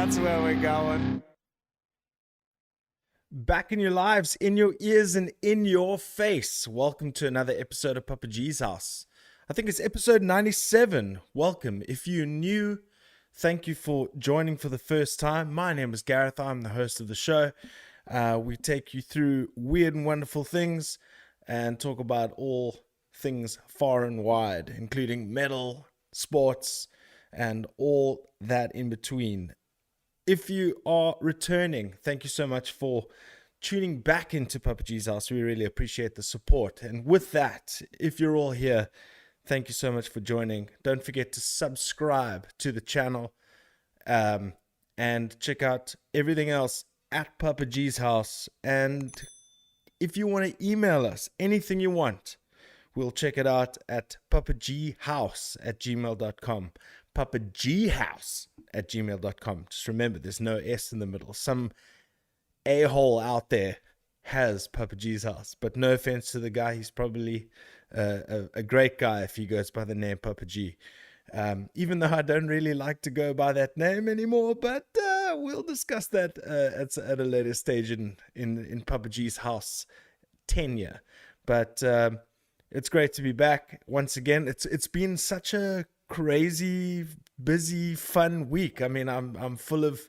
That's where we're going. Back in your lives, in your ears, and in your face. Welcome to another episode of Papa G's House. I think it's episode 97. Welcome. If you're new, thank you for joining for the first time. My name is Gareth. I'm the host of the show. We take you through weird and wonderful things and talk about all things far and wide, including metal, sports, and all that in between. If you are returning, thank you so much for tuning back into Papa G's House. We really appreciate the support. And with that, if you're all here, thank you so much for joining. Don't forget to subscribe to the channel and check out everything else at Papa G's House. And if you want to email us anything you want, we'll check it out at papaghouse@gmail.com. papaghouse@gmail.com. Just remember, there's no S in the middle. Some a-hole out there has Papa G's House, but no offense to the guy. He's probably a great guy if he goes by the name Papa G. Even though I don't really like to go by that name anymore, but we'll discuss that at a later stage in Papa G's House tenure. But it's great to be back once again. It's been such a crazy, busy, fun week. I mean, I'm full of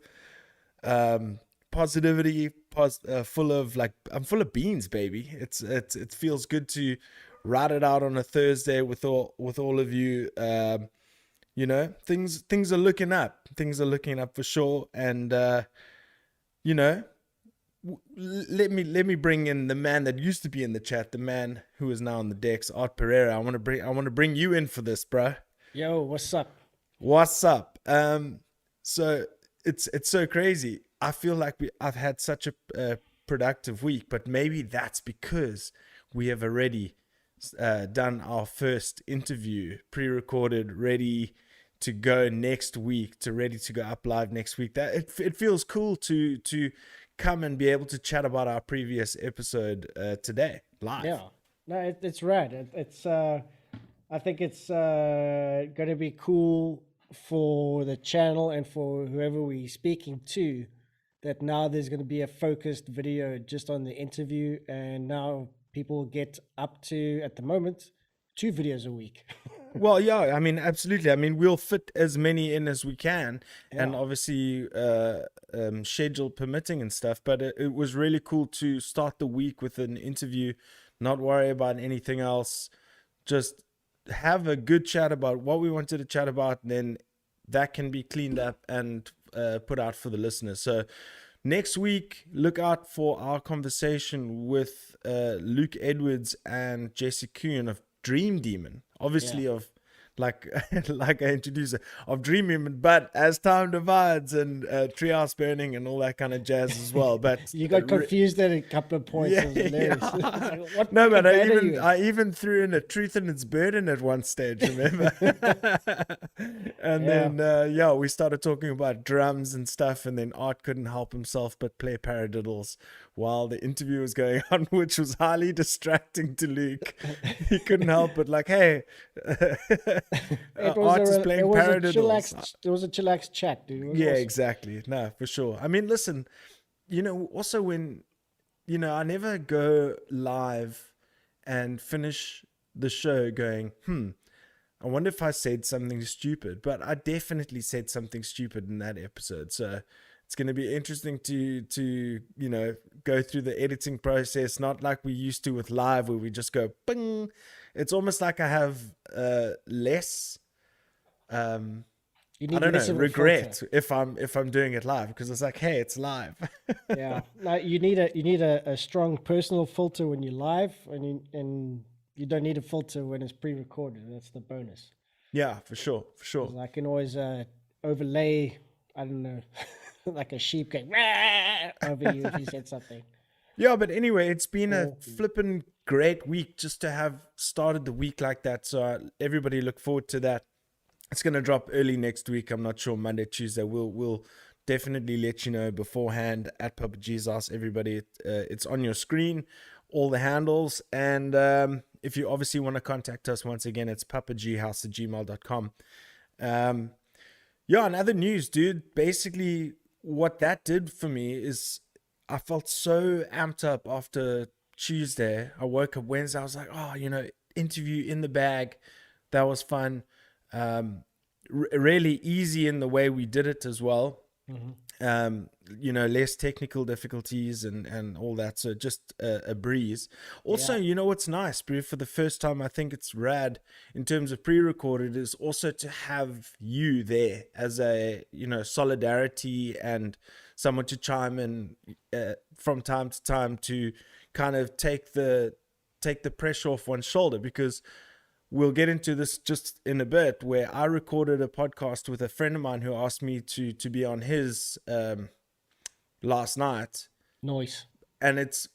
positivity, I'm full of beans, baby. It feels good to ride it out on a Thursday with all of you. You know, things are looking up. Things are looking up for sure. And you know, let me bring in the man that used to be in the chat, the man who is now on the decks, Art Pereira. I want to bring you in for this, bro. Yo, what's up? What's up? So it's so crazy. I feel like I've had such a productive week, but maybe that's because we have already done our first interview, pre-recorded, ready to go next week, ready to go up live next week. That it feels cool to come and be able to chat about our previous episode today live. Yeah, no, it's rad. I think it's going to be cool for the channel and for whoever we're speaking to, that now there's going to be a focused video just on the interview, and now people get up to, at the moment, 2 videos a week. Well, yeah, I mean, absolutely. I mean, we'll fit as many in as we can, and obviously schedule permitting and stuff, but it was really cool to start the week with an interview, not worry about anything else, just have a good chat about what we wanted to chat about, and then that can be cleaned up and put out for the listeners. So next week, look out for our conversation with Luke Edwards and Jesse Kuhn of Dream Demon, obviously of like I introduced of Dream Demon, but as time divides and Treehouse Burning and all that kind of jazz as well. But you got confused at a couple of points. Like, no, but I even threw in a Truth and Its Burden at one stage, remember? And then we started talking about drums and stuff, and then Art couldn't help himself but play paradiddles while the interview was going on, which was highly distracting to Luke. He couldn't help but like, hey, Art is playing paradiddles. It was a chillax chat, dude. Yeah, awesome. Exactly. No, for sure. I mean, listen, you know, also when, you know, I never go live and finish the show going, I wonder if I said something stupid, but I definitely said something stupid in that episode. So it's going to be interesting to you know, go through the editing process, not like we used to with live where we just go bing. It's almost like I have less regret if I'm doing it live, because it's like, hey, it's live. Yeah, no, you need a strong personal filter when you're live, and you don't need a filter when it's pre-recorded. That's the bonus. Yeah, for sure. I can always overlay, I don't know, like a sheep going over you if you said something. Yeah, but anyway, it's been a flippin' great week just to have started the week like that. So everybody look forward to that. It's going to drop early next week. I'm not sure, Monday, Tuesday. We'll definitely let you know beforehand at Papa G's House. Everybody, it's on your screen, all the handles. And if you obviously want to contact us, once again, it's papaghouse@gmail.com. Yeah, and other news, dude. Basically, what that did for me is I felt so amped up after Tuesday. I woke up Wednesday. I was like, oh, interview in the bag. That was fun. Really easy in the way we did it as well. Less technical difficulties and all that. So just a breeze. Also, what's nice, bro, for the first time, I think it's rad in terms of pre-recorded is also to have you there as a, solidarity and someone to chime in from time to time to kind of take the pressure off one's shoulder, because we'll get into this just in a bit, where I recorded a podcast with a friend of mine who asked me to be on his last night. Nice. And it's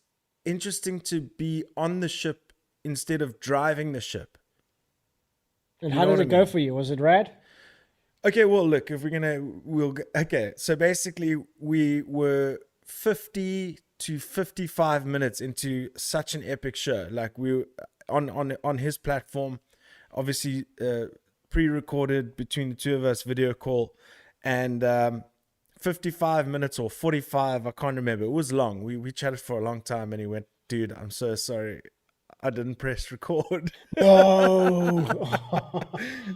interesting to be on the ship instead of driving the ship. And how did it go for you? Was it rad? Okay, well, look, if okay. So basically we were 50 to 55 minutes into such an epic show. Like we were on his platform, obviously pre-recorded between the two of us, video call, and 55 minutes or 45, I can't remember. It was long. We chatted for a long time, and he went, dude, I'm so sorry, I didn't press record. Oh.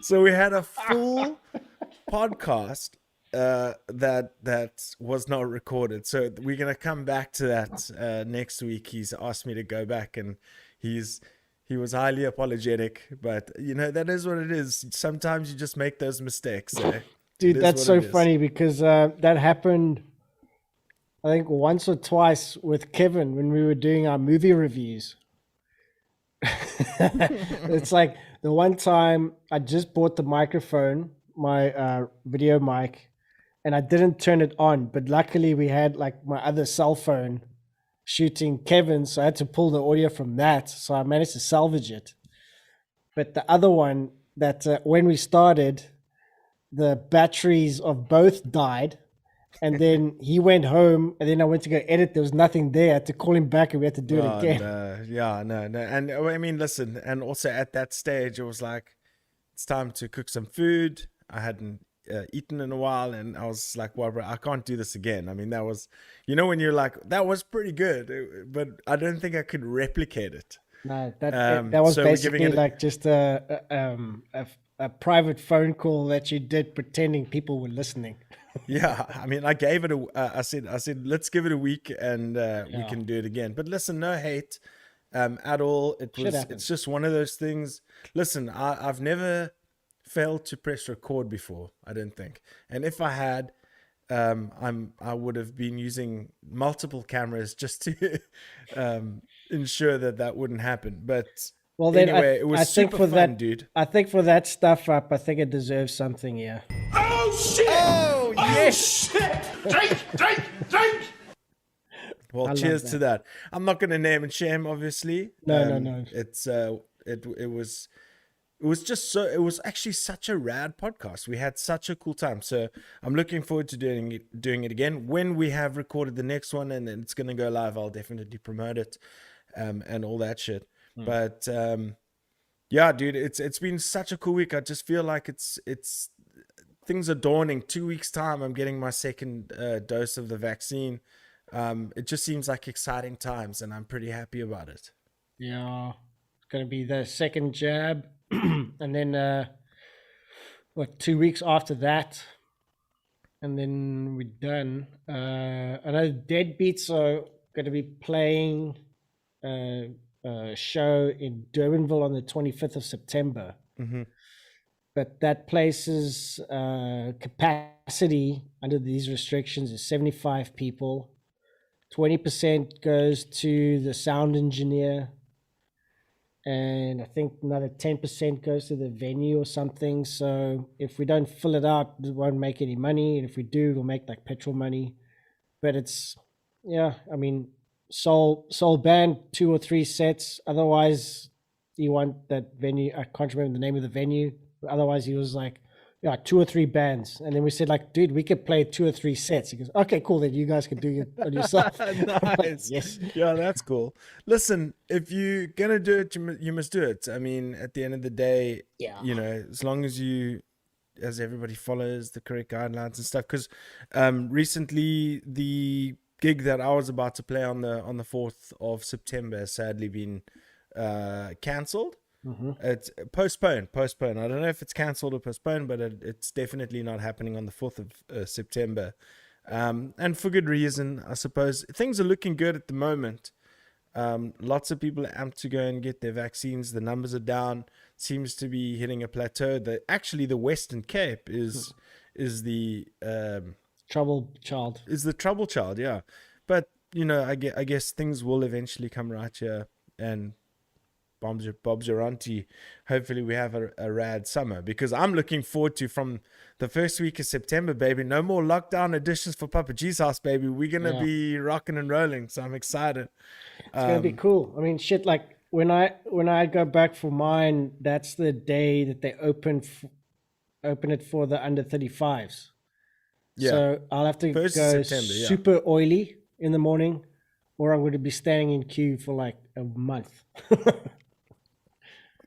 So we had a full podcast that was not recorded. So we're gonna come back to that next week. He's asked me to go back, and he was highly apologetic, but that is what it is. Sometimes you just make those mistakes. So dude, that's so funny, because that happened, I think, once or twice with Kevin when we were doing our movie reviews. It's like the one time I just bought the microphone, my video mic, and I didn't turn it on, but luckily we had like my other cell phone shooting Kevin, so I had to pull the audio from that, so I managed to salvage it. But the other one, that when we started, the batteries of both died, and then he went home, and then I went to go edit. There was nothing there. I had to call him back, and we had to do it again. No. And I mean, listen, and also at that stage, it was like, it's time to cook some food. I hadn't eaten in a while, and I was like, well, bro, I can't do this again. I mean, that was, when you're like, that was pretty good, but I don't think I could replicate it. No, that was so basically like just a private phone call that you did pretending people were listening. Yeah, I mean, I gave it I said, let's give it a week, and we can do it again. But listen, no hate at all. It's just one of those things. Listen, I've never failed to press record before, I don't think. And if I had, I would have been using multiple cameras just to ensure that wouldn't happen. But well, then anyway, it was super fun, dude. I think for that stuff up, I think it deserves something, yeah. Oh shit! Oh yes! Shit! Drink! Well, cheers to that. I'm not going to name and shame, obviously. No. It's it was actually such a rad podcast. We had such a cool time. So I'm looking forward to doing it again. When we have recorded the next one and it's going to go live, I'll definitely promote it and all that shit. But yeah, dude, it's been such a cool week. I just feel like it's things are dawning. 2 weeks time, I'm getting my second dose of the vaccine. It just seems like exciting times, and I'm pretty happy about it. Yeah, it's going to be the second jab. And then 2 weeks after that, and then we're done. I know Deadbeats are going to be playing a show in Durbanville on the 25th of September. Mm-hmm. But that place's capacity under these restrictions is 75 people. 20% goes to the sound engineer, and I think another 10% goes to the venue or something. So if we don't fill it out, we won't make any money, and if we do, we'll make like petrol money. But it's, yeah, I mean, Soul band 2 or 3 sets. Otherwise, you want that venue. I can't remember the name of the venue. Otherwise, he was like, yeah, 2 or 3 bands. And then we said, like, dude, we could play 2 or 3 sets. He goes, okay, cool. Then you guys can do it on yourself. Nice. Like, yes. Yeah, that's cool. Listen, if you're going to do it, you must do it. I mean, at the end of the day, yeah, as long as you as everybody follows the correct guidelines and stuff. Because recently the gig that I was about to play on the 4th of September has sadly been cancelled. It's postponed. I don't know if it's cancelled or postponed, but it's definitely not happening on the 4th of September. And for good reason, I suppose. Things are looking good at the moment. Lots of people are amped to go and get their vaccines. The numbers are down. Seems to be hitting a plateau. The Western Cape is the Trouble child. Is the trouble child, yeah. But I guess things will eventually come right here, and Bob's your auntie. Hopefully we have a rad summer, because I'm looking forward to, from the first week of September, baby, no more lockdown editions for Papa G's house, baby. We're gonna be rocking and rolling, so I'm excited. It's gonna be cool. I mean, shit, like when I go back for mine, that's the day that they open it for the under 35s. Yeah. So I'll have to go September, yeah. super oily in the morning, or I'm going to be standing in queue for like a month.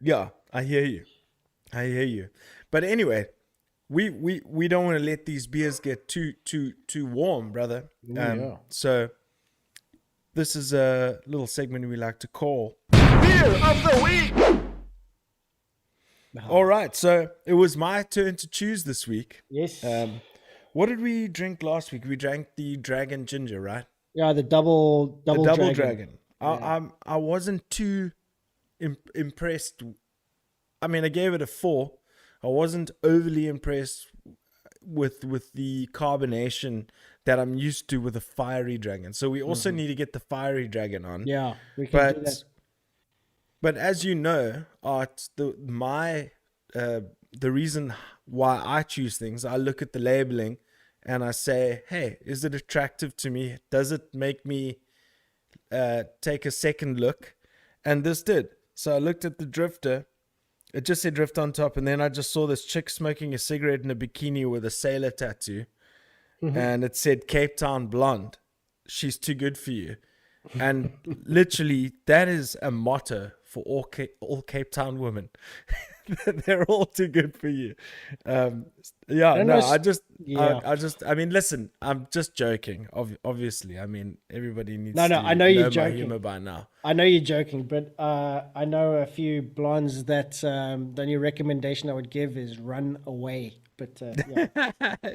Yeah, I hear you. But anyway, we don't want to let these beers get too warm, brother. Yeah. So this is a little segment we like to call Beer of the week. All right, so it was my turn to choose this week. Yes. What did we drink last week? We drank the Dragon Ginger, right? Yeah, the double dragon. Yeah. I wasn't too impressed. I mean, I gave it a 4. I wasn't overly impressed with the carbonation that I'm used to with a fiery dragon. So we also need to get the fiery dragon on. Yeah, we can do that. But as you know, Art, the reason why I choose things, I look at the labeling and I say, hey, is it attractive to me? Does it make me take a second look? And this did. So I looked at the drifter. It just said drift on top. And then I just saw this chick smoking a cigarette in a bikini with a sailor tattoo. And it said Cape Town blonde. She's too good for you. And literally, that is a motto for all Cape Town women. They're all too good for you. I mean, listen, I'm just joking. Obviously, I mean, everybody needs to I know you're my joking. humor by now. I know you're joking, but I know a few blondes that the only recommendation I would give is run away. But yeah.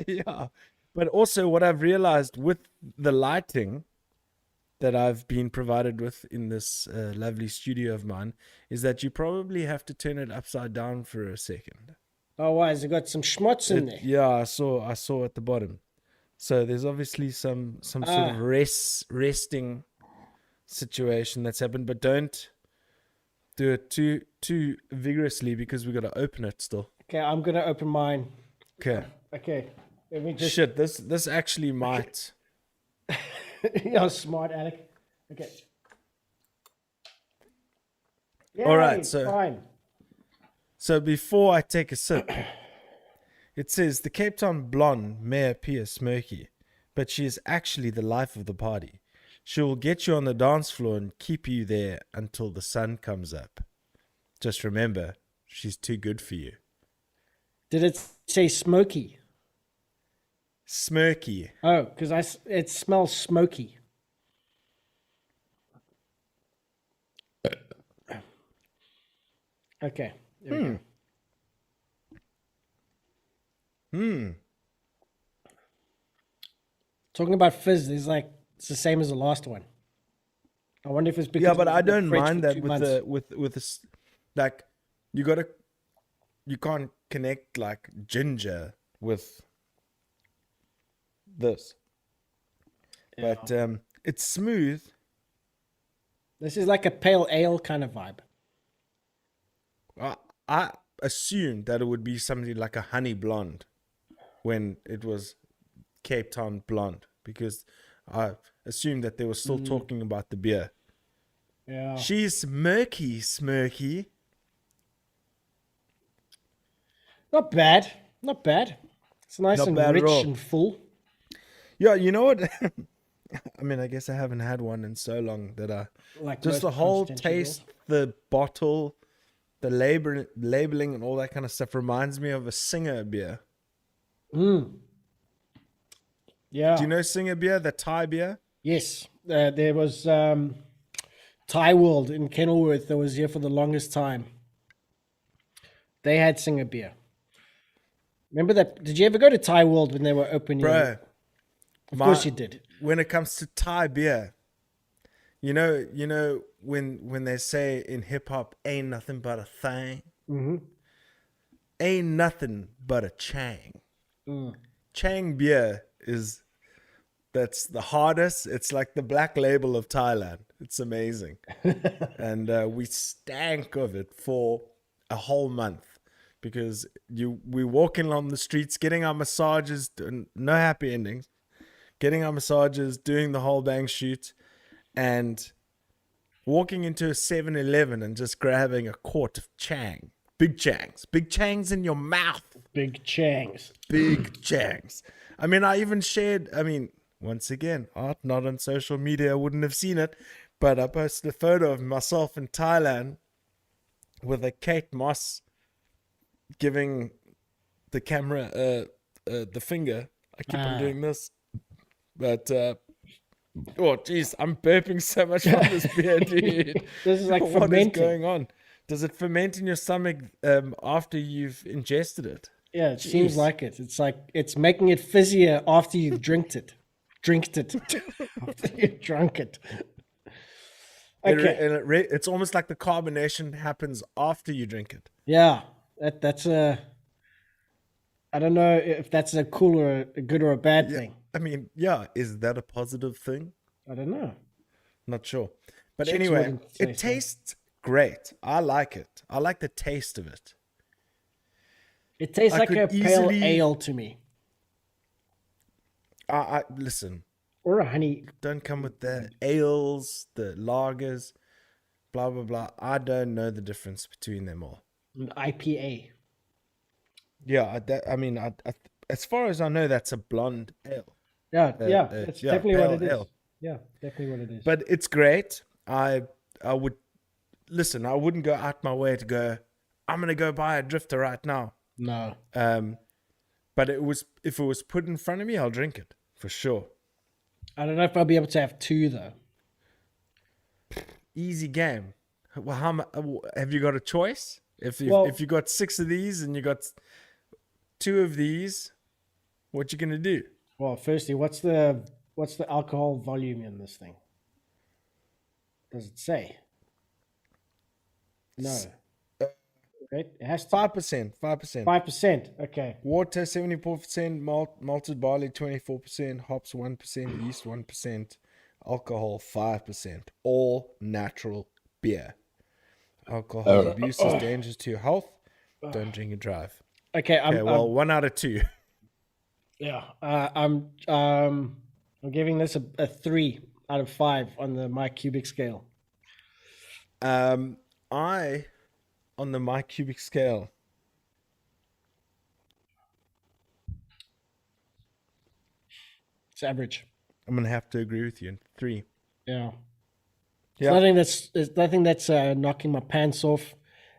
Yeah. But also what I've realized with the lighting that I've been provided with in this lovely studio of mine is that you probably have to turn it upside down for a second. Oh, why? Has it got some schmutz in there? Yeah, I saw at the bottom. So there's obviously some sort of resting situation that's happened, but don't do it too vigorously because we got to open it still. Okay, I'm gonna open mine. Okay. Okay, let me just. Shit, this actually might. You're smart, Alec. Okay. All right, Yay, so fine. So before I take a sip, it says the Cape Town blonde may appear smirky, but she is actually the life of the party. She will get you on the dance floor and keep you there until the sun comes up. Just remember, she's too good for you. Did it say smoky? Smirky. Oh, because it smells smoky. Okay. There we go. Talking about fizz, it's the same as the last one. I wonder if it's because But I don't fridge mind for that 2 with months. with this, like you can't connect like ginger with this. Yeah. But it's smooth. This is like a pale ale kind of vibe. I assumed that it would be something like a honey blonde when it was Cape Town blonde, because I assumed that they were still talking about the beer. Yeah. She's smirky. Not bad. Not bad. It's nice Not and bad at rich all. and full. Yeah, you know what? I mean, I guess I haven't had one in so long that I Like just the most whole Constantia taste, the bottle, the labeling and all that kind of stuff reminds me of a Singer beer. Yeah. Do you know Singer beer, the Thai beer? Yes. There was Thai World in Kenilworth that was here for the longest time. They had Singer beer. Remember that? Did you ever go to Thai World when they were opening? Bro, Of course you did. When it comes to Thai beer, you know when they say in hip hop, ain't nothing but a thing. Ain't nothing but a Chang. Chang beer that's the hardest. It's like the black label of Thailand. It's amazing. And we stank of it for a whole month because we walking along the streets, getting our massages, no happy endings, getting our massages, doing the whole bang shoot, and walking into a 7-Eleven and just grabbing a quart of Chang. Big Changs in your mouth. Big Changs. Big Changs. I mean, I even shared, once again, art not on social media, I wouldn't have seen it, but I posted a photo of myself in Thailand with a Kate Moss giving the camera the finger. I keep on doing this. But, oh, geez, I'm burping so much from this beer, dude. This is like What fermenting. is going on? Does it ferment in your stomach after you've ingested it? Yeah, it seems like it. It's like it's making it fizzier after you've drinked it. After you've drunk it. Okay. It's almost like the carbonation happens after you drink it. Yeah, that's a. I don't know if that's a cool or a good or a bad thing. Is that a positive thing? I don't know. Not sure. But Chicks anyway, wouldn't say it so. tastes great. I like it. I like the taste of it. It tastes I like a could pale easily- ale to me, I listen, or a honey. don't come with the ales, the lagers, blah, blah, blah. I don't know the difference between them all. An IPA. Yeah, as far as I know, that's a blonde ale. Yeah, that's definitely what pale it is. ale. Yeah, definitely what it is. But it's great. I would listen. I wouldn't go out my way to go. I'm gonna go buy a drifter right now. no, But if it was put in front of me, I'll drink it for sure. I don't know if I'll be able to have two though. Easy game. Well, have you got a choice? If you got 6 of these and you got 2 of these, what you gonna do? Well, firstly, what's the alcohol volume in this thing? Does it say? No. Right? It has 5%. 5%. Okay. Water 74%, malted barley 24%, hops 1%, yeast 1%, alcohol 5%. All natural beer. Alcohol abuse is dangerous to your health. Don't drink and drive. Okay. Okay, well, 1 out of 2. Yeah. I'm giving this a 3 out of 5 on the my cubic scale. On the my cubic scale, It's average. I'm gonna have to agree with you. 3. Yeah. Yeah. There's nothing that's knocking my pants off.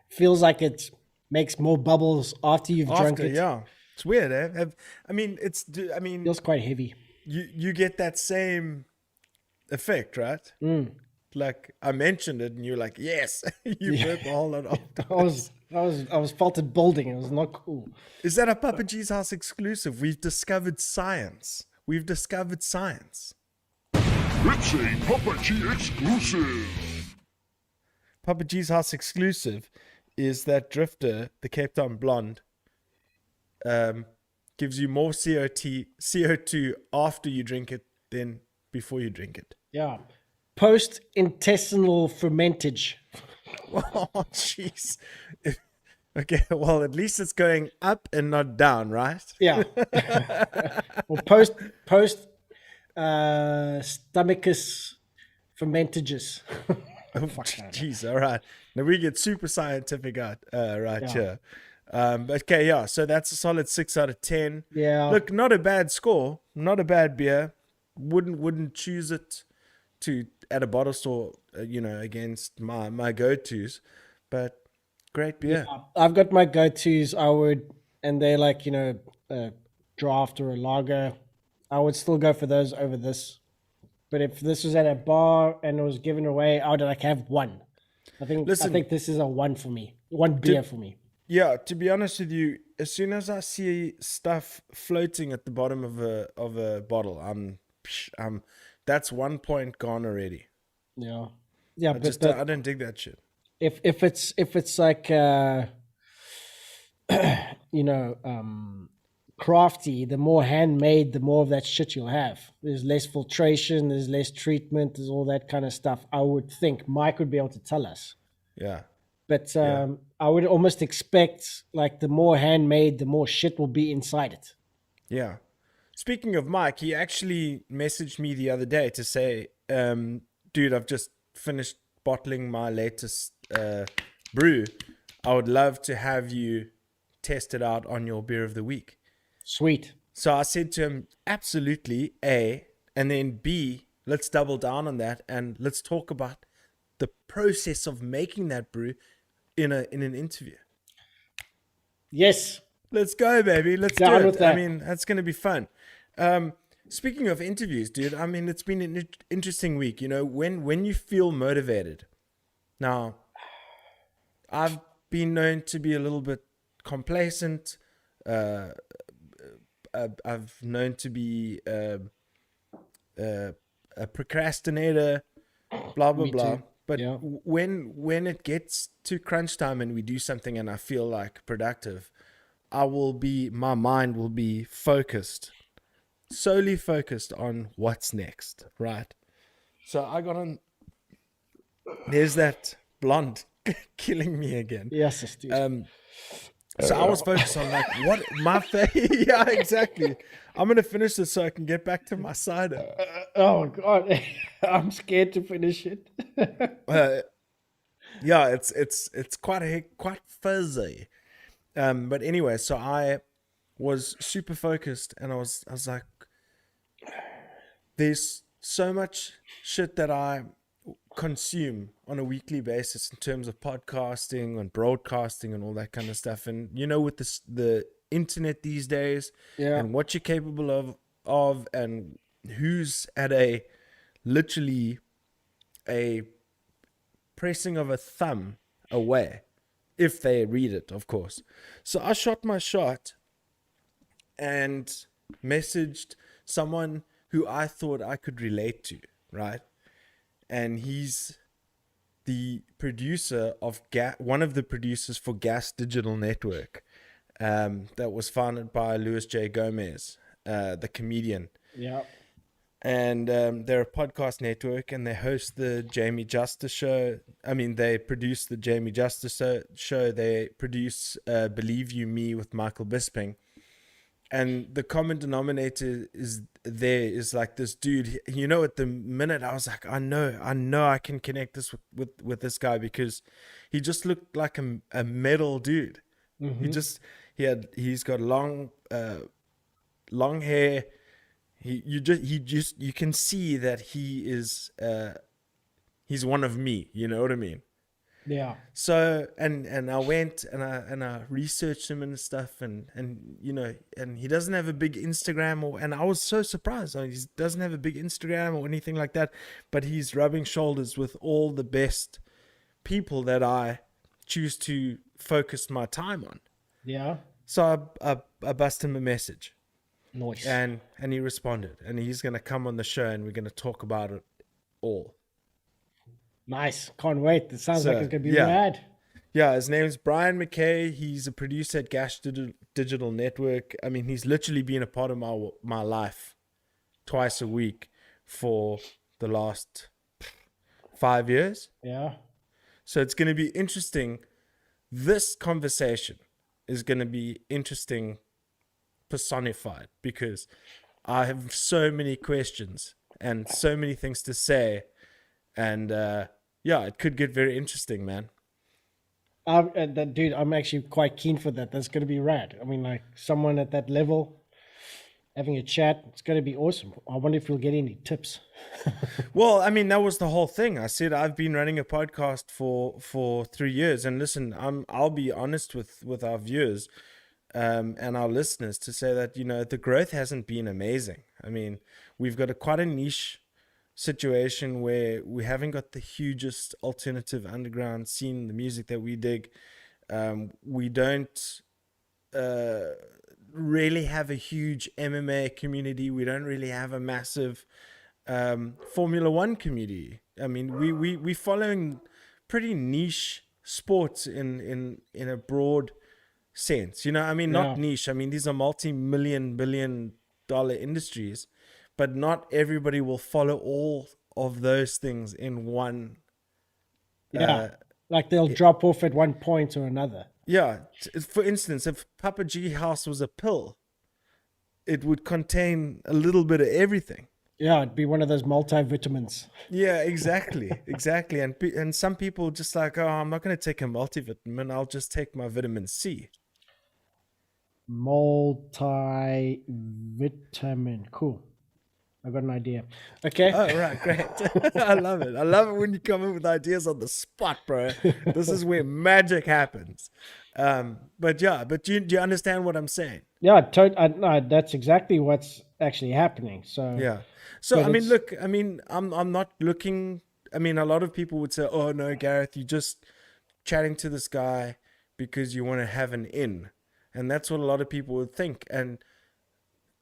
Feels like it makes more bubbles after you've drunk it. Yeah, it's weird. Feels quite heavy. You get that same effect, right? Like I mentioned it, and you're like, yes, you burp a whole lot off. I was felt it building. It was not cool. Is that a Papa G's House exclusive? We've discovered science. It's a Papa G exclusive. Papa G's House exclusive is that drifter, the Cape Town Blonde, gives you more CO2 after you drink it than before you drink it. Yeah. Post-intestinal fermentage. Oh, jeez. Okay, well, at least it's going up and not down, right? Yeah. Well, stomachus fermentages. Oh, jeez, all right. Now we get super scientific here. Okay, yeah, so that's a solid 6 out of 10. Yeah. Look, not a bad score, not a bad beer. Wouldn't choose it at a bottle store, against my go-tos, but great beer. I've got my go-tos. And they're like, draft or a lager, I would still go for those over this. But if this was at a bar and it was given away, I would like have one. I think this is a one for me. One beer for me. Yeah, to be honest with you, as soon as I see stuff floating at the bottom of a bottle, that's 1 point gone already. Yeah. I don't dig that shit. If it's like crafty, the more handmade, the more of that shit you'll have. There's less filtration, there's less treatment, there's all that kind of stuff. I would think Mike would be able to tell us. Yeah. But I would almost expect like the more handmade, the more shit will be inside it. Yeah. Speaking of Mike, he actually messaged me the other day to say, dude, I've just finished bottling my latest brew. I would love to have you test it out on your beer of the week. Sweet. So I said to him, absolutely, A, and then B, let's double down on that and let's talk about the process of making that brew in an interview. Yes. Let's go, baby. Let's do it. I mean, that's going to be fun. Speaking of interviews, dude, I mean, it's been an interesting week. You know, when you feel motivated. Now, I've been known to be a little bit complacent. I've known to be a procrastinator, blah, blah, blah. Too. But when it gets to crunch time and we do something and I feel like productive, my mind will be solely focused on what's next, right? So I got on, there's that blonde killing me again. Yes, dude. So I was focused on like what my face. Yeah, exactly. I'm gonna finish this so I can get back to my cider. Oh God, I'm scared to finish it. Yeah, it's quite fuzzy. But anyway, so I was super focused, and I was like, there's so much shit that I consume on a weekly basis in terms of podcasting and broadcasting and all that kind of stuff. And you know, with the internet these days, and what you're capable of and who's at literally a pressing of a thumb away, if they read it, of course. So I shot my shot and messaged someone who I thought I could relate to, right? And he's the producer of one of the producers for Gas Digital Network, that was founded by Louis J. Gomez, the comedian. Yeah. And they're a podcast network, and they host the Jamie Justice show. I mean, they produce the Jamie Justice show. They produce Believe You Me with Michael Bisping. And the common denominator is like this dude. You know, at the minute I was like, I know I can connect this with this guy, because he just looked like a metal dude. Mm-hmm. He's got long hair. You can see that he's one of me. You know what I mean? Yeah. So and I went and I researched him and stuff, and you know, and he doesn't have a big Instagram, and I was so surprised. He doesn't have a big Instagram or anything like that, but he's rubbing shoulders with all the best people that I choose to focus my time on. Yeah. So I bust him a message. Nice. And he responded, and he's going to come on the show, and we're going to talk about it all. Nice. Can't wait. It sounds like it's going to be rad. Yeah, his name is Brian McKay. He's a producer at Gas Digital Network. I mean, he's literally been a part of my life twice a week for the last 5 years. Yeah. So it's going to be interesting. This conversation is going to be interesting personified, because I have so many questions and so many things to say, and it could get very interesting, man. Dude, I'm actually quite keen for that. That's going to be rad. I mean, like, someone at that level having a chat, it's going to be awesome. I wonder if you'll get any tips. Well, I mean, that was the whole thing. I said I've been running a podcast for 3 years, and listen, I'll be honest with our viewers. and our listeners to say that, the growth hasn't been amazing. I mean, we've got quite a niche situation where we haven't got the hugest alternative underground scene, the music that we dig. We don't really have a huge MMA community. We don't really have a massive Formula One community. I mean, we're following pretty niche sports in a broad sense. I mean, not niche. I mean, these are multi-million, billion-dollar industries, but not everybody will follow all of those things in one. Like they'll drop off at one point or another. Yeah. For instance, if Papa G House was a pill, it would contain a little bit of everything. Yeah, it'd be one of those multivitamins. Yeah, exactly. And some people just like, oh, I'm not going to take a multivitamin. I'll just take my vitamin C. Multivitamin. Cool. I got an idea. Okay. Oh, right. Great. I love it. I love it when you come up with ideas on the spot, bro. This is where magic happens. But do you understand what I'm saying? Yeah, no, that's exactly what's actually happening. So yeah. So I mean, look, I mean, I'm not looking. I mean, a lot of people would say, "Oh no, Gareth, you're just chatting to this guy because you want to have an in," and that's what a lot of people would think. And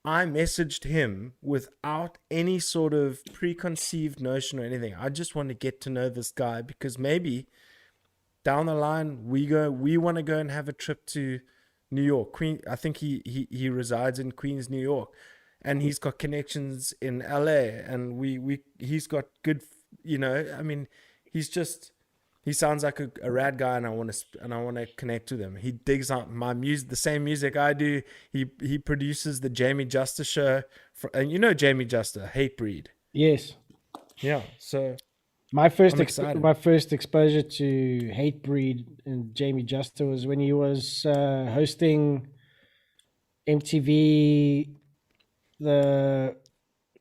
I messaged him without any sort of preconceived notion or anything. I just want to get to know this guy because maybe down the line we want to go and have a trip to New York. I think he resides in Queens, New York, and he's got connections in LA, and he's got good, I mean, he sounds like a rad guy, and I want to connect with him. He digs out my music, the same music I do. He produces the Jamie Juster show, and Jamie Juster, Hatebreed. Yes. Yeah. So my first exposure to Hatebreed and Jamie Juster was when he was hosting MTV, the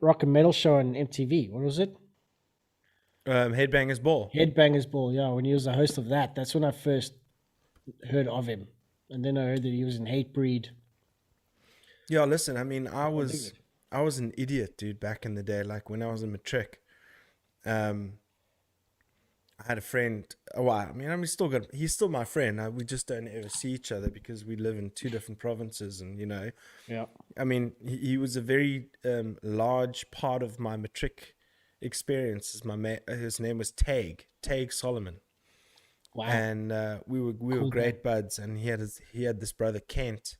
rock and metal show on MTV. What was it? Headbangers Ball. Headbangers Ball, yeah. When he was the host of that, that's when I first heard of him. And then I heard that he was in Hatebreed. Yeah, listen, I mean, I was an idiot, dude, back in the day. Like when I was in matric, I had a friend. Oh, I mean, he's still my friend. We just don't ever see each other because we live in two different provinces, and Yeah. I mean, he was a very large part of my matric experiences. His name was Tag Solomon. Wow. And we were great buds, and he had this brother Kent,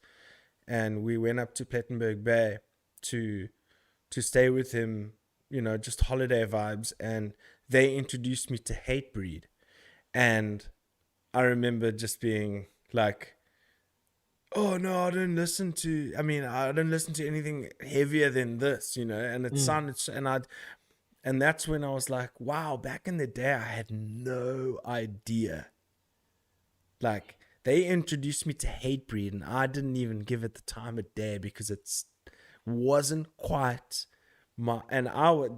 and we went up to Plettenberg Bay to stay with him, just holiday vibes, and they introduced me to Hatebreed, and I remember just being like, oh no, I don't listen to anything heavier than this, and it sounded, and that's when I was like, wow, back in the day, I had no idea. Like, they introduced me to Hatebreed, and I didn't even give it the time of day because it wasn't quite my... And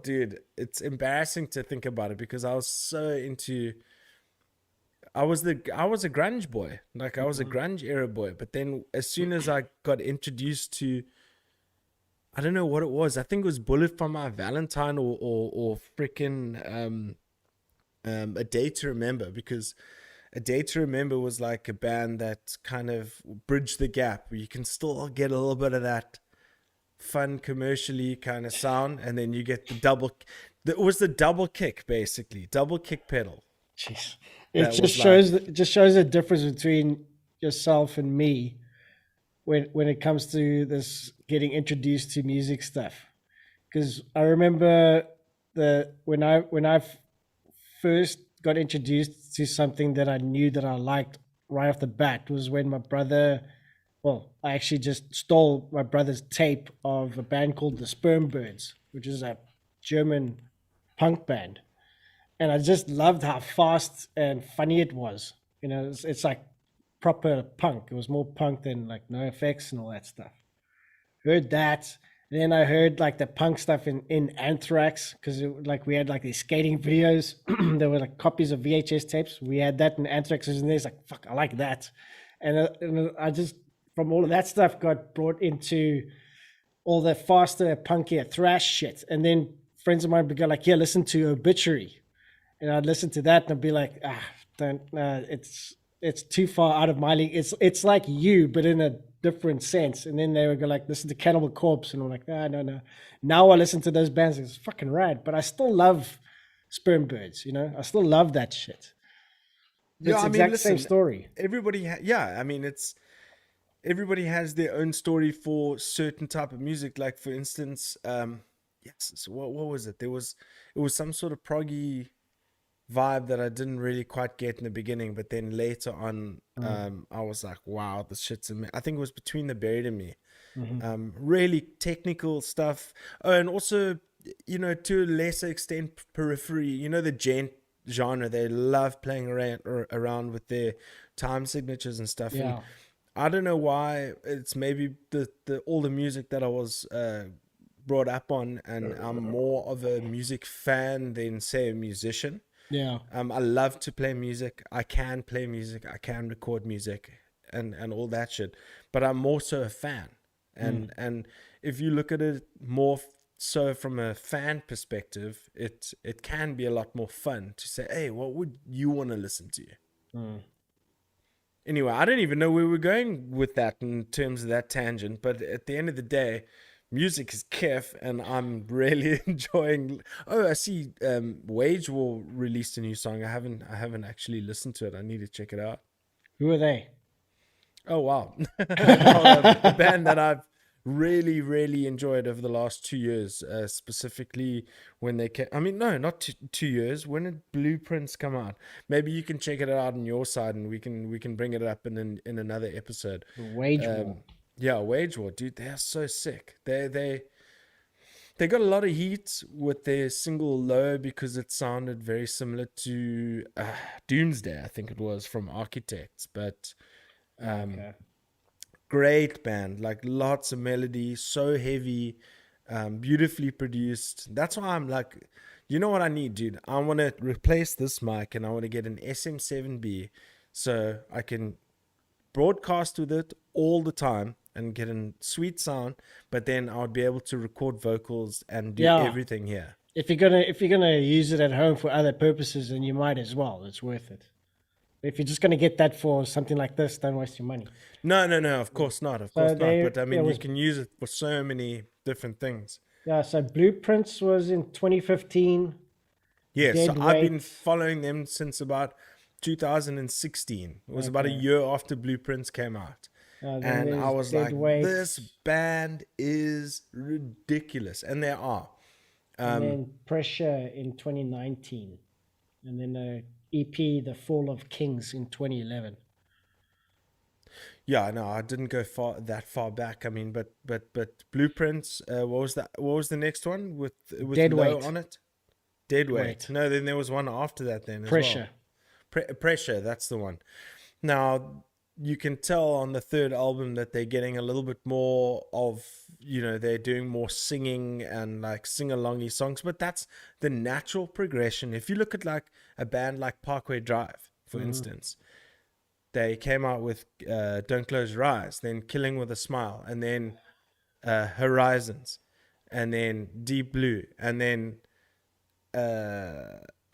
dude, it's embarrassing to think about it because I was so into... I was a grunge boy. Like, I was a grunge era boy. But then as soon as I got introduced to... I don't know what it was. I think it was Bullet for My Valentine or freaking A Day to Remember, because A Day to Remember was like a band that kind of bridged the gap where you can still get a little bit of that fun commercially kind of sound, and then you get the double kick, basically double kick pedal. Jeez. It just shows the difference between yourself and me when it comes to this getting introduced to music stuff. Because I remember when I first got introduced to something that I knew that I liked right off the bat was when my brother, I actually just stole my brother's tape of a band called the Sperm Birds, which is a German punk band. And I just loved how fast and funny it was. It's like proper punk. It was more punk than like NoFX and all that stuff. Heard that. Then I heard like the punk stuff in Anthrax, because we had like these skating videos. There were like copies of VHS tapes. We had that in Anthrax, and there's like, fuck, I like that. And I just from all of that stuff got brought into all the faster, punkier thrash shit. And then friends of mine would go like, yeah, listen to Obituary. And I'd listen to that and I'd be like, don't, it's too far out of my league. It's like you, but in a different sense. And then they would go like, listen to Cannibal Corpse. And I'm like, no. Now I listen to those bands. It's fucking rad. But I still love Sperm Birds, you know? I still love that shit. Yeah, It's I the mean, exact listen, same story. everybody, I mean, everybody has their own story for certain type of music. Like for instance, yes, so what was it? It was some sort of proggy vibe that I didn't really quite get in the beginning, but then later on, I was like, wow, this shit's amazing. I think it was Between the Buried and Me. Really technical stuff. Oh, and also, you know, to a lesser extent, Periphery, you know, the gent genre, they love playing around with their time signatures and stuff. Yeah. And I don't know why. It's maybe the all the music that I was brought up on, and I'm more of a music fan than say a musician. Yeah. I love to play music. I can play music. I can record music and all that shit. But I'm more so a fan. And if you look at it more so from a fan perspective, it can be a lot more fun to say, hey, what would you want to listen to? Anyway, I don't even know where we're going with that in terms of that tangent. But at the end of the day, music is kef, and I'm really enjoying. Oh, I see. Wage War released a new song. I haven't actually listened to it. I need to check it out. Who are they? Oh wow, a band that I've really enjoyed over the last 2 years. Specifically when they came. I mean, no, not 2 years. When did Blueprints come out? Maybe you can check it out on your side, and we can bring it up in another episode. Wage War. Yeah, Wage War, dude, they are so sick. They got a lot of heat with their single Low because it sounded very similar to Doomsday, I think it was, from Architects. But great band, like lots of melody, so heavy, beautifully produced. That's why I'm like, you know what I need, dude? I want to replace this mic and I want to get an SM7B so I can broadcast with it all the time and get a sweet sound, but then I would be able to record vocals and do everything here. If you're gonna use it at home for other purposes, then you might as well. It's worth it. If you're just gonna get that for something like this, don't waste your money. No, of course not. But I mean, you can use it for so many different things. Yeah. So Blueprints was in 2015. Yeah. Dead So I've Weight. been following them since about 2016. It was about a year after Blueprints came out. And I was Dead like, Weight. this band is ridiculous. And they are. And then Pressure in 2019. And then the EP, The Fall of Kings, in 2011. Yeah, no, I didn't go that far back. I mean, but Blueprints, what was that? What was the next one with Dead Low Weight. on it? Dead Weight. No, then there was one after that then as Pressure. well. Pressure, that's the one. Now, you can tell on the third album that they're getting a little bit more of, you know, they're doing more singing and like sing-alongy songs, but that's the natural progression. If you look at like a band like Parkway Drive, for instance, they came out with Don't Close Your Eyes, then Killing with a Smile, and then Horizons, and then Deep Blue, and then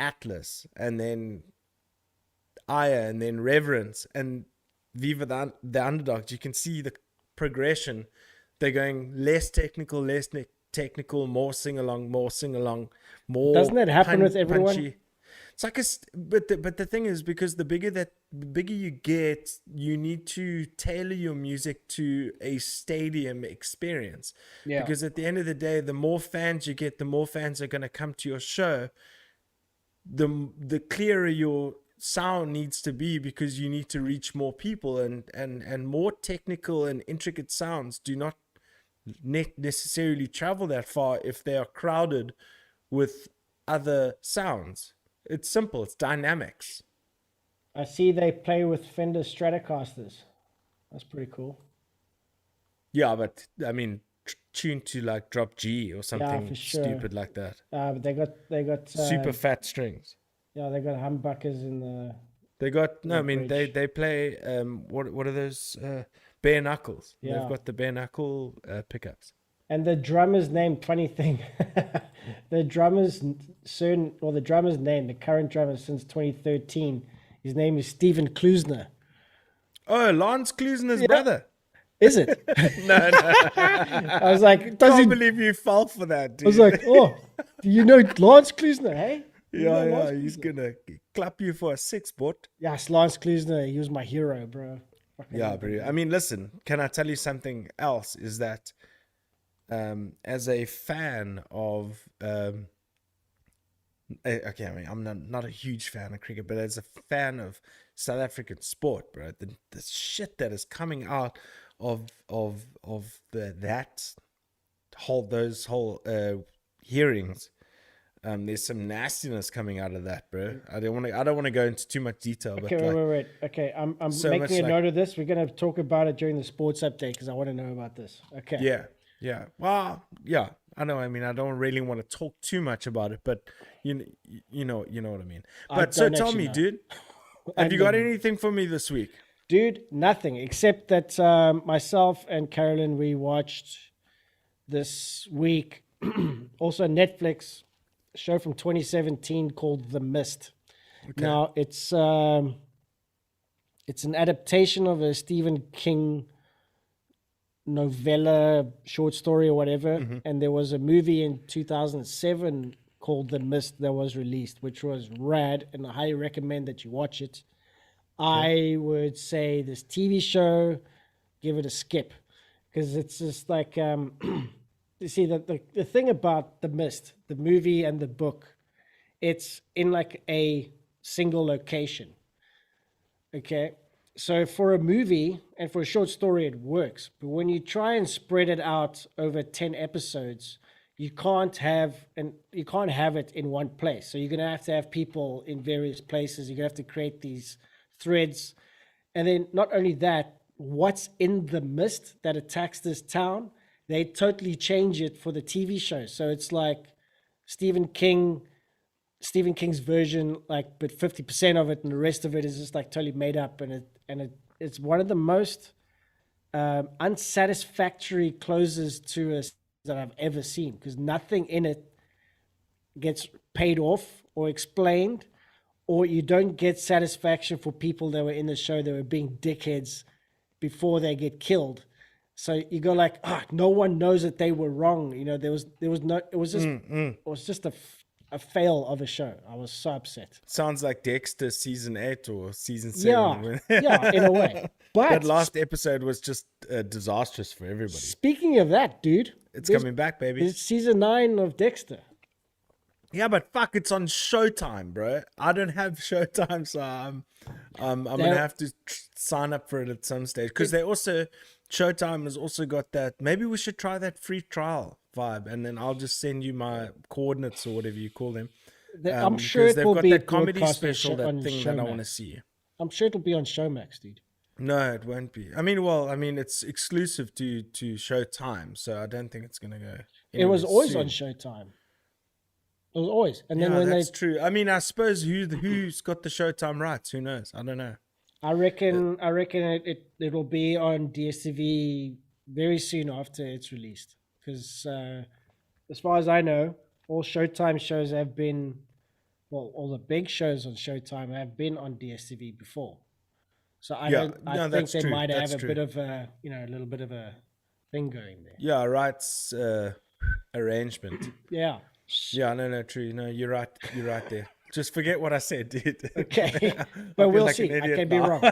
Atlas, and then Aya, and then Reverence, and Viva the Underdogs. You can see the progression. They're going less technical, more sing-along, more Doesn't that happen with everyone? punchy. It's like but the thing is, because the bigger you get, you need to tailor your music to a stadium experience. Yeah. Because at the end of the day, the more fans you get, the more fans are going to come to your show. The clearer your sound needs to be, because you need to reach more people, and more technical and intricate sounds do not necessarily travel that far if they are crowded with other sounds. It's simple. It's dynamics. I see they play with Fender Stratocasters. That's pretty cool. Yeah, but I mean, tuned to like drop G or something for sure. stupid like that. But they got Super fat strings. Yeah, they got humbuckers in the. They got no. I mean, bridge. they play what are those bare knuckles. Yeah. They've got the bare knuckle pickups. And the drummer's name, funny thing, the drummer's name, the current drummer since 2013, his name is Steven Klusner. Oh, Lance Klusner's brother. Is it? No. I was like, Can't believe you fell for that, dude. I was like, oh, do you know Lance Klusner, hey? Yeah, he's gonna clap you for a six, bot. Yes, Lance Klusner, he was my hero, bro. Yeah, bro. I mean, listen, can I tell you something else? Is that as a fan of okay, I mean, I'm not a huge fan of cricket, but as a fan of South African sport, bro, the shit that is coming out of those whole hearings, there's some nastiness coming out of that, bro. I don't want to go into too much detail, Okay, but wait. Okay, I'm so making a much note of this. We're gonna talk about it during the sports update because I want to know about this. Okay. yeah. Well, yeah. I know. I mean, I don't really want to talk too much about it, but you know what I mean. But so tell me, dude, have you got anything for me this week? Dude, nothing except that myself and Carolyn, we watched this week also Netflix show from 2017 called The Mist. Okay. Now it's an adaptation of a Stephen King novella, short story or whatever, and there was a movie in 2007 called The Mist that was released, which was rad, and I highly recommend that you watch it. I would say this TV show, give it a skip, because it's just like you see the thing about The Mist, the movie and the book, it's in like a single location. Okay, so for a movie and for a short story, it works. But when you try and spread it out over 10 episodes, you can't have it in one place. So you're gonna have to have people in various places. You're gonna have to create these threads, and then not only that, what's in the mist that attacks this town, they totally change it for the TV show. So it's like Stephen King's version, like, but 50% of it and the rest of it is just like totally made up, and it's one of the most unsatisfactory closes to us that I've ever seen, because nothing in it gets paid off or explained, or you don't get satisfaction for people that were in the show that were being dickheads before they get killed. So you go like, no one knows that they were wrong. You know, there was no, it was just a fail of a show. I was so upset. Sounds like Dexter season 8 or season 7. Yeah, in a way. But that last episode was just disastrous for everybody. Speaking of that, dude, it's coming back, baby. It's season 9 of Dexter. Yeah, but fuck, it's on Showtime, bro. I don't have Showtime, so I'm gonna have to sign up for it at some stage, because they also, Showtime has also got that. Maybe we should try that free trial vibe, and then I'll just send you my coordinates or whatever you call them. I'm sure it will be that comedy special, that thing that I want to see. I'm sure it'll be on Showmax, dude. No, it won't be. I mean, it's exclusive to Showtime, so I don't think it's gonna go. It was always on Showtime. It was always, and then when that's true. I mean, I suppose who's got the Showtime rights? Who knows? I don't know. I reckon it'll be on DSTV very soon after it's released, because as far as I know, all Showtime shows have been, well, all the big shows on Showtime have been on DSTV before. So I think they might have a bit of a, a little bit of a thing going there. Yeah, rights arrangement. Yeah. Yeah, no, true. No, you're right there. Just forget what I said, dude. Okay, but we'll see. I can be wrong.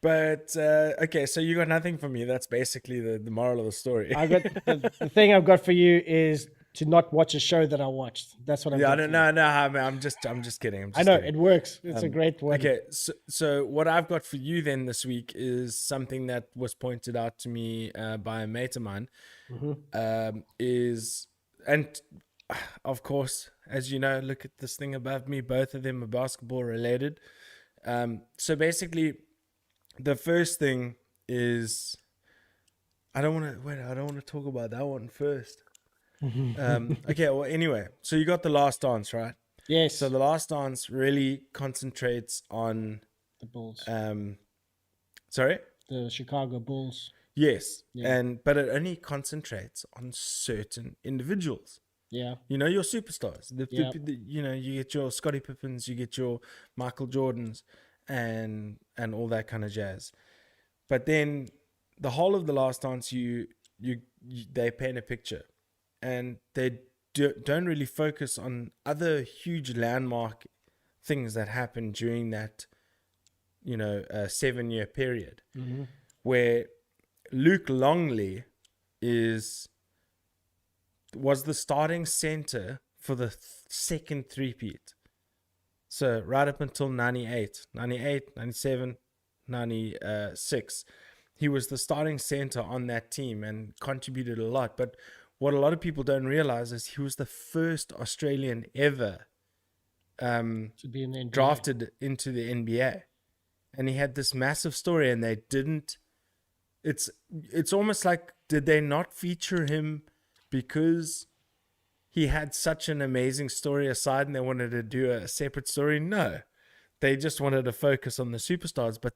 But okay, so you got nothing for me. That's basically the moral of the story. I got the thing I've got for you is to not watch a show that I watched. That's what I'm. Yeah, no. I'm just kidding. I know it works. It's a great one. Okay, so what I've got for you then this week is something that was pointed out to me by a mate of mine. And of course, as you know, look at this thing above me. Both of them are basketball related. So basically, the first thing is, I don't want to talk about that one first. Okay, well, anyway, so you got The Last Dance, right? Yes. So The Last Dance really concentrates on the Bulls. Sorry? The Chicago Bulls. Yes. Yeah. But it only concentrates on certain individuals. Yeah. You know, your superstars. Yeah. You know, you get your Scottie Pippens, you get your Michael Jordans, and all that kind of jazz. But then the whole of The Last Dance, they paint a picture, and they don't really focus on other huge landmark things that happened during that, 7-year period, where Luke Longley was the starting center for the second three-peat. So right up until 98, 97, 96, he was the starting center on that team and contributed a lot. But what a lot of people don't realize is he was the first Australian ever To be in the NBA. drafted into the NBA. And he had this massive story, and they didn't. It's almost like, did they not feature him because he had such an amazing story aside and they wanted to do a separate story? No, they just wanted to focus on the superstars. But